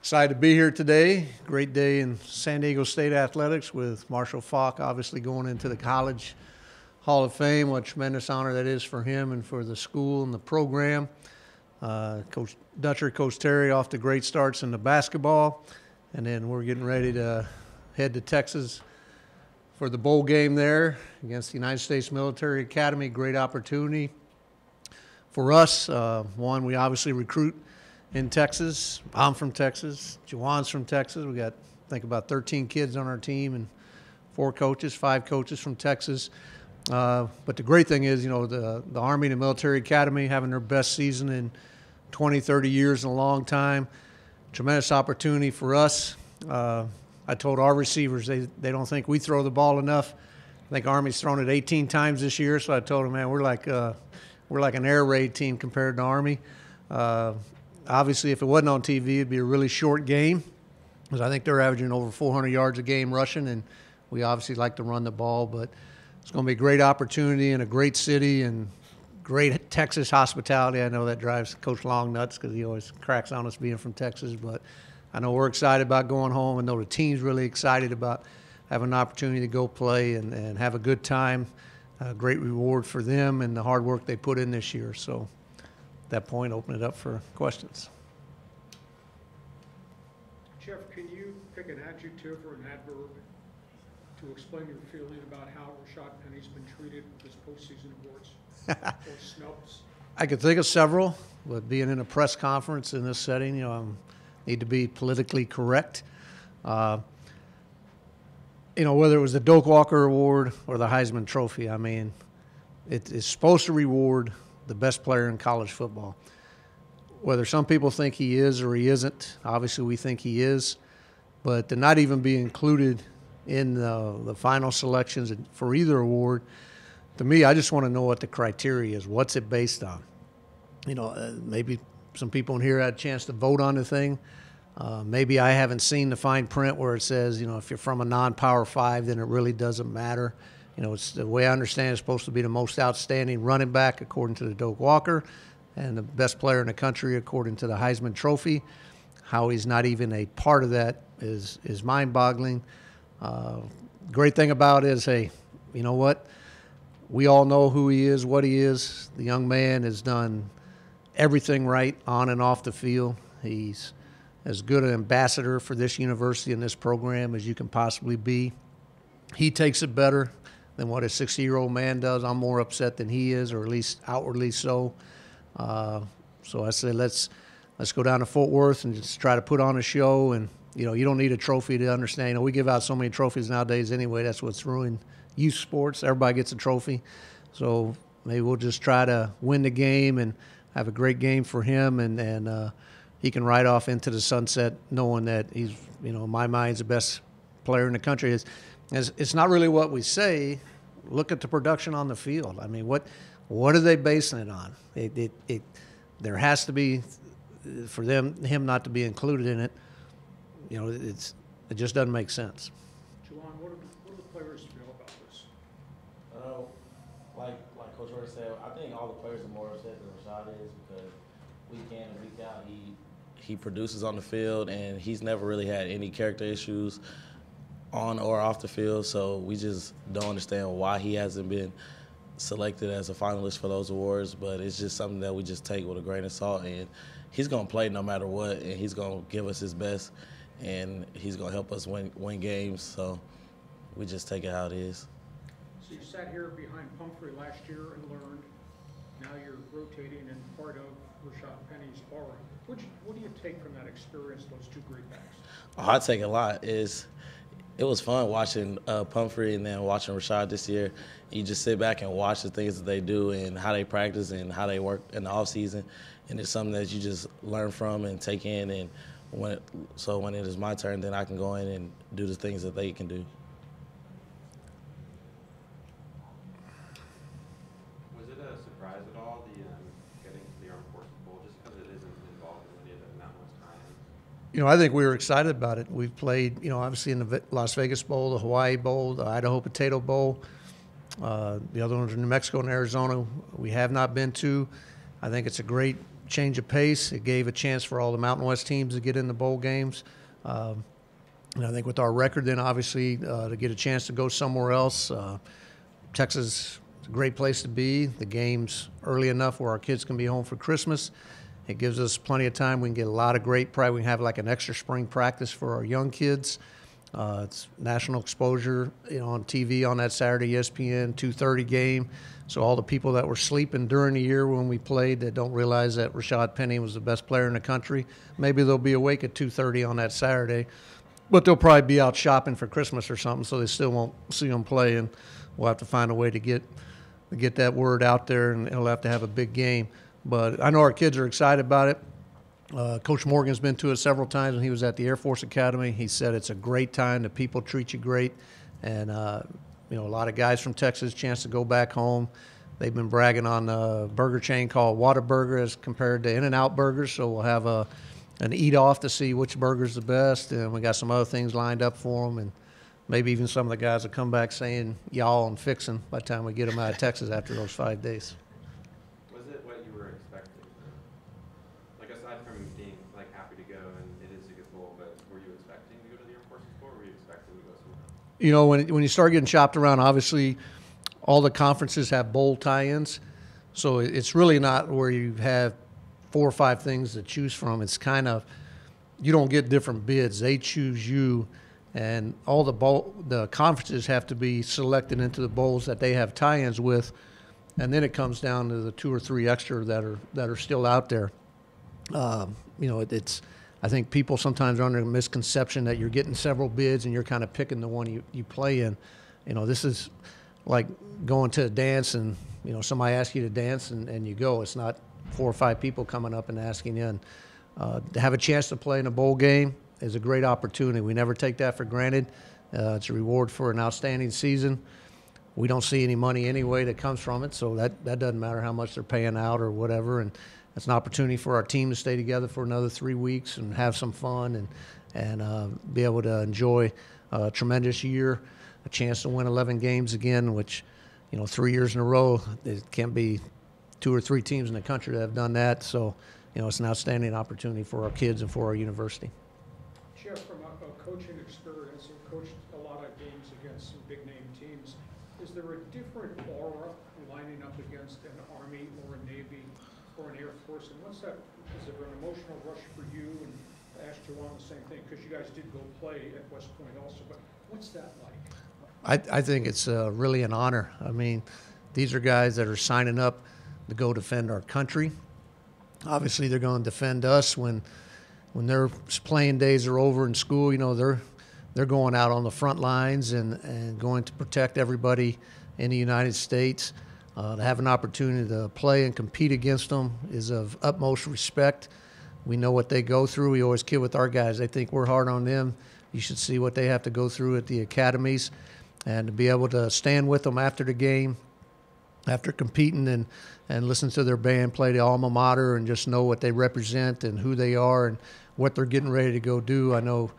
Excited to be here today. Great day in San Diego State athletics with Marshall Faulk obviously going into the College Hall of Fame. What a tremendous honor that is for him and for the school and the program. Coach Dutcher, Coach Terry off to great starts in the basketball. And then we're getting ready to head to Texas for the bowl game there against the United States Military Academy. Great opportunity for us. One, we obviously recruit in Texas. I'm from Texas. Juwan's from Texas. We got, I think, about 13 kids on our team and 5 coaches from Texas. But the great thing is, you know, the Army and the Military Academy having their best season in 20, 30 years in a long time. Tremendous opportunity for us. I told our receivers they don't think we throw the ball enough. I think Army's thrown it 18 times this year, so I told them, man, we're like an air raid team compared to Army. Obviously, if it wasn't on TV, it'd be a really short game, because I think they're averaging over 400 yards a game rushing, and we obviously like to run the ball. But it's going to be a great opportunity in a great city and great Texas hospitality. I know that drives Coach Long nuts because he always cracks on us being from Texas, but I know we're excited about going home. I know the team's really excited about having an opportunity to go play and have a good time. Great reward for them and the hard work they put in this year. So at that point, open it up for questions. Jeff, can you pick an adjective or an adverb to explain your feeling about how Rashad Penny's been treated this postseason awards or snubs? I could think of several, but being in a press conference in this setting, you know, I need to be politically correct. You know, whether it was the Doak Walker Award or the Heisman Trophy, I mean, it's supposed to reward the best player in college football. Whether some people think he is or he isn't, obviously we think he is, but to not even be included in the final selections for either award, to me, I just want to know what the criteria is. What's it based on? You know, maybe some people in here had a chance to vote on the thing. Maybe I haven't seen the fine print where it says, you know, if you're from a non-Power 5, then it really doesn't matter. You know, it's the way I understand it's supposed to be the most outstanding running back according to the Doak Walker and the best player in the country according to the Heisman Trophy. How he's not even a part of that is mind-boggling. Great thing about it is, hey, you know what? We all know who he is, what he is. The young man has done everything right on and off the field. He's as good an ambassador for this university and this program as you can possibly be. He takes it better than what a 60-year-old man does. I'm more upset than he is, or at least outwardly so. So I say let's go down to Fort Worth and just try to put on a show. And, you know, you don't need a trophy to understand. You know, we give out so many trophies nowadays anyway. That's what's ruined youth sports. Everybody gets a trophy. So maybe we'll just try to win the game and have a great game for him, and he can ride off into the sunset knowing that he's, you know, in my mind, is the best player in the country. It's not really what we say. Look at the production on the field. I mean, what are they basing it on? There has to be, for him not to be included in it, you know, it just doesn't make sense. Juwan, what do the players feel about this? Like Coach Horton said, I think all the players are more upset than Rashad is, because week in and week out he produces on the field, and he's never really had any character issues on or off the field. So we just don't understand why he hasn't been selected as a finalist for those awards. But it's just something that we just take with a grain of salt, and he's going to play no matter what, and he's going to give us his best, and he's going to help us win games. So we just take it how it is. So you sat here behind Pumphrey last year and learned. Now you're rotating and part of Rashad Penny's aura. What do you take from that experience, those two great backs? Oh, I take a lot. It was fun watching Pumphrey and then watching Rashad this year. You just sit back and watch the things that they do and how they practice and how they work in the off season, and it's something that you just learn from and take in. And when it is my turn, then I can go in and do the things that they can do. Was it a surprise at all, getting to the Armed Forces Bowl, just because it isn't involved in any of that much time? You know, I think we were excited about it. We've played, you know, obviously in the Las Vegas Bowl, the Hawaii Bowl, the Idaho Potato Bowl. The other ones are New Mexico and Arizona. We have not been to. I think it's a great change of pace. It gave a chance for all the Mountain West teams to get in the bowl games. And I think with our record, then obviously to get a chance to go somewhere else, Texas is a great place to be. The game's early enough where our kids can be home for Christmas. It gives us plenty of time. We can get a lot of great pride. We can have like an extra spring practice for our young kids. It's national exposure, on TV on that Saturday, ESPN 2:30 game. So all the people that were sleeping during the year when we played that don't realize that Rashad Penny was the best player in the country, maybe they'll be awake at 2:30 on that Saturday. But they'll probably be out shopping for Christmas or something, so they still won't see him play, and we'll have to find a way to get that word out there, and he'll have to have a big game. But I know our kids are excited about it. Coach Morgan's been to it several times when he was at the Air Force Academy. He said it's a great time. The people treat you great, and a lot of guys from Texas, chance to go back home. They've been bragging on a burger chain called Whataburger as compared to In-N-Out burgers, so we'll have an eat-off to see which burger's the best, and we got some other things lined up for them, and maybe even some of the guys will come back saying y'all and fixin' by the time we get them out of Texas after those 5 days. Was it what you were expecting? Like, aside from being happy to go, and it is a good bowl, but were you expecting to go to the Air Force Bowl, or were you expecting to go somewhere else? When you start getting shopped around, obviously all the conferences have bowl tie-ins, so it's really not where you have 4 or 5 things to choose from. It's kind of, you don't get different bids. They choose you, and all the conferences have to be selected into the bowls that they have tie-ins with, and then it comes down to the 2 or 3 extra that are still out there. It's I think people sometimes are under a misconception that you're getting several bids and you're kind of picking the one you play in. This is like going to a dance and somebody asks you to dance and you go. It's not 4 or 5 people coming up and asking you. And to have a chance to play in a bowl game is a great opportunity. We never take that for granted. It's a reward for an outstanding season. We don't see any money anyway that comes from it, so that doesn't matter how much they're paying out or whatever. And it's an opportunity for our team to stay together for another 3 weeks and have some fun and be able to enjoy a tremendous year, a chance to win 11 games again, which 3 years in a row, it can't be 2 or 3 teams in the country that have done that. So, it's an outstanding opportunity for our kids and for our university. Jeff, from a coaching experience, you've coached a lot of games against some big-name teams. Is there a different aura lining up against an Army or a Navy or an Air Force? And is there an emotional rush for you? And I asked Juwan the same thing, because you guys did go play at West Point also, but what's that like? I think it's really an honor. I mean, these are guys that are signing up to go defend our country. Obviously, they're going to defend us when their playing days are over in school. They're going out on the front lines and going to protect everybody in the United States. To have an opportunity to play and compete against them is of utmost respect. We know what they go through. We always kid with our guys. They think we're hard on them. You should see what they have to go through at the academies, and to be able to stand with them after the game, after competing, and listen to their band play the alma mater and just know what they represent and who they are and what they're getting ready to go do. I know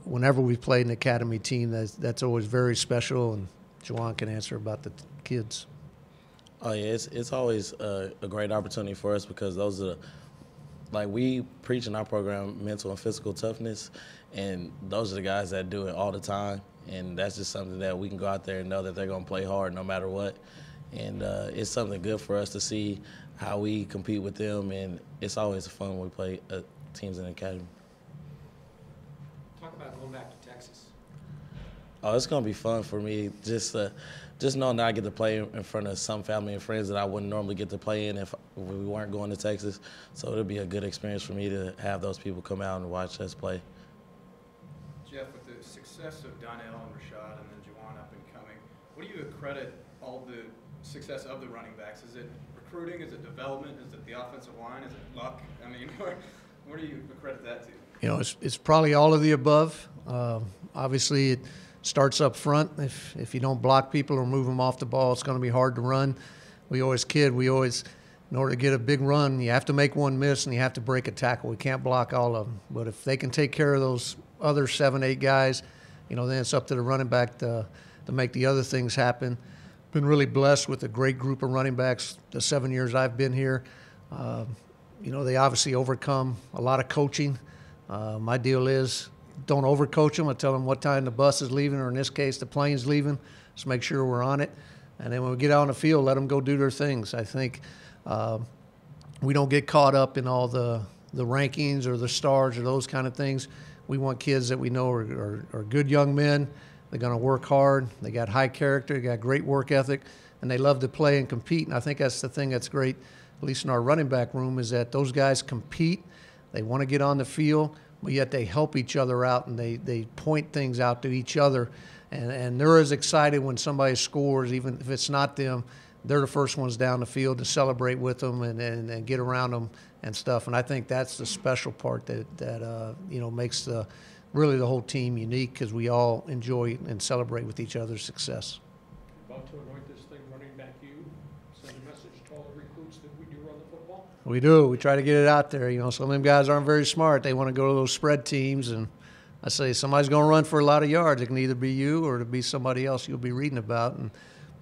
whenever we've played an academy team, that's always very special, and Juwan can answer about the kids. Oh, yeah, it's always a great opportunity for us, because those are, we preach in our program mental and physical toughness, and those are the guys that do it all the time. And that's just something that we can go out there and know that they're going to play hard no matter what. And it's something good for us to see how we compete with them, and it's always fun when we play teams in the academy. Talk about going back to Texas. Oh, it's going to be fun for me. Just knowing that I get to play in front of some family and friends that I wouldn't normally get to play in if we weren't going to Texas. So it'll be a good experience for me to have those people come out and watch us play. Jeff, with the success of Donnell and Rashad and then Juwan up and coming, what do you accredit all the success of the running backs? Is it recruiting? Is it development? Is it the offensive line? Is it luck? I mean, where do you accredit that to? It's probably all of the above. Obviously, it starts up front. If you don't block people or move them off the ball, it's going to be hard to run. We always kid. In order to get a big run, you have to make one miss and you have to break a tackle. We can't block all of them. But if they can take care of those other 7, 8 guys, then it's up to the running back to make the other things happen. Been really blessed with a great group of running backs the 7 years I've been here. they obviously overcome a lot of coaching. My deal is don't overcoach them. I tell them what time the bus is leaving, or in this case, the plane's leaving. Just make sure we're on it. And then when we get out on the field, let them go do their things. I think we don't get caught up in all the rankings or the stars or those kind of things. We want kids that we know are good young men. They're going to work hard. They got high character. They got great work ethic, and they love to play and compete. And I think that's the thing that's great, at least in our running back room, is that those guys compete. They want to get on the field, but yet they help each other out, and they point things out to each other. And they're as excited when somebody scores, even if it's not them. They're the first ones down the field to celebrate with them and get around them and stuff. And I think that's the special part that makes really the whole team unique, because we all enjoy and celebrate with each other's success. About to anoint this thing running back you, send a message to all the recruits that we do run the football. We do. We try to get it out there. Some of them guys aren't very smart. They want to go to those spread teams, and I say somebody's going to run for a lot of yards. It can either be you or it be somebody else you'll be reading about. And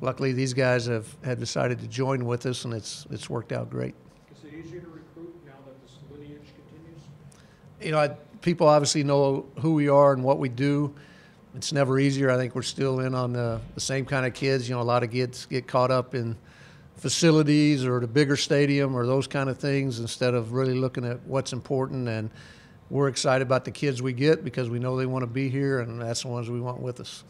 luckily, these guys have decided to join with us, and it's worked out great. Is it easier to recruit now that this lineage continues? People obviously know who we are and what we do. It's never easier. I think we're still in on the same kind of kids. A lot of kids get caught up in facilities or the bigger stadium or those kind of things instead of really looking at what's important. And we're excited about the kids we get because we know they want to be here, and that's the ones we want with us.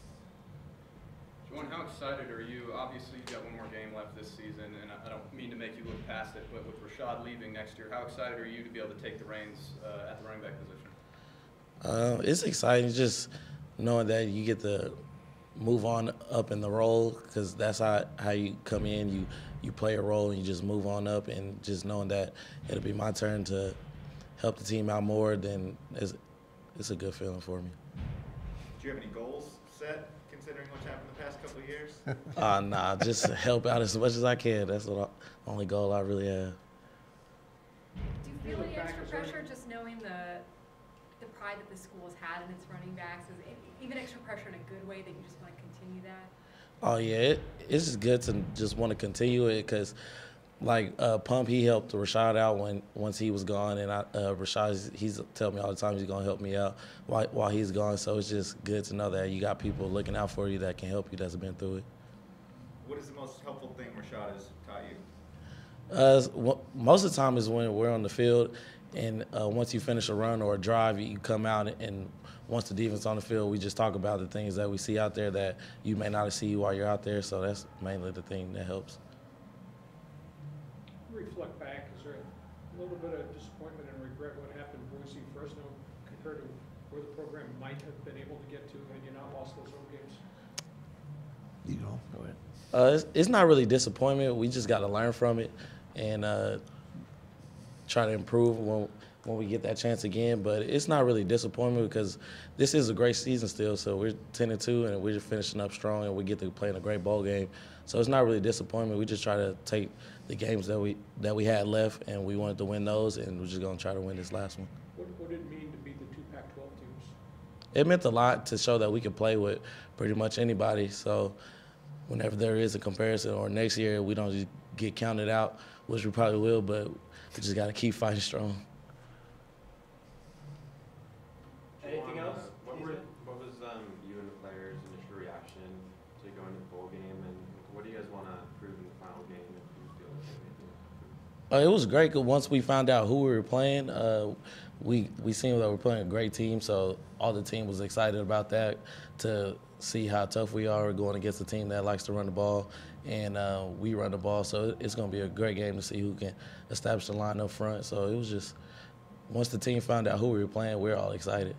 Juwan, how excited are you? Obviously, you've got one more game left this season, and I don't mean to make you look past it, but with Rashad leaving next year, how excited are you to be able to take the reins at the running back position? It's exciting just knowing that you get to move on up in the role, because that's how you come in. You play a role and you just move on up, and just knowing that it'll be my turn to help the team out more, then it's a good feeling for me. Do you have any goals set, considering what's happened the past couple of years? Nah, just help out as much as I can. That's the only goal I really have. Do you feel any extra pressure just knowing the pride that the school has had in its running backs? Is it even extra pressure in a good way that you just want to continue that? Oh, yeah. It's just good to just want to continue it, because, Pump, he helped Rashad out once he was gone, and Rashad, he's telling me all the time he's going to help me out while he's gone. So it's just good to know that you got people looking out for you that can help you, that's been through it. What is the most helpful thing Rashad has taught you? Most of the time is when we're on the field, and once you finish a run or a drive, you come out, and once the defense on the field, we just talk about the things that we see out there that you may not see while you're out there. So that's mainly the thing that helps. Reflect back, is there a little bit of disappointment and regret what happened in Boise Fresno compared to where the program might have been able to get to had you not lost those home games? Go ahead. It's not really disappointment. We just got to learn from it and try to improve when we get that chance again. But it's not really disappointment, because this is a great season still. So we're 10-2, and we're just finishing up strong, and we get to play in a great bowl game. So it's not really disappointment. We just try to take the games that we had left, and we wanted to win those, and we're just going to try to win this last one. What did it mean to beat the two Pac-12 teams? It meant a lot to show that we can play with pretty much anybody. So whenever there is a comparison, or next year we don't just get counted out, which we probably will, but we just got to keep fighting strong. Anything else? What was you and the players' initial reaction to going to the bowl game, and what do you guys want to prove in the final game if you feel like anything? It was great, because once we found out who we were playing, we seen that we're playing a great team, so all the team was excited about that, to see how tough we are going against a team that likes to run the ball, and we run the ball. So it's going to be a great game to see who can establish the line up front. So it was just, once the team found out who we were playing, we were all excited.